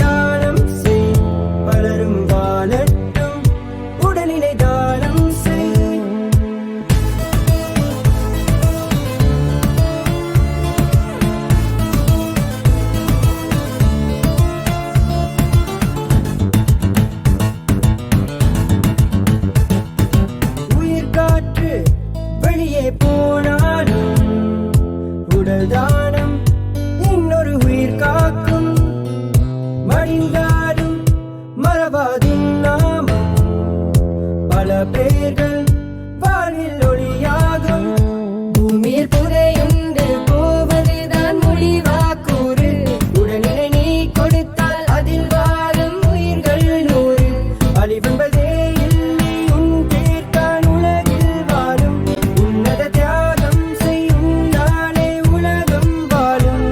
தானம் செய், பலரும் வாழட்டும் உடலினை தானம் செய். உயிர் காற்று வெளியே போனாலும் உடல் தானம் இன்னொரு உயிர் காக்கும். மடிந்தாலும் மறவாதும் நாமம், பல பேர்கள் வாழ்வில் ஒளியாகும். பூமியில் புதையுண்டு போவதுதான் முடிவாக்கூறு. உடலினை நீ கொடுத்தால் அதில் வாழும் உயிர்கள் 100. அழிவென்பதே இல்லை உன் பேர்தான் உலகில் வாழும். உன்னத தியாகம் செய்யும் நாளே உலகம் வாழும்.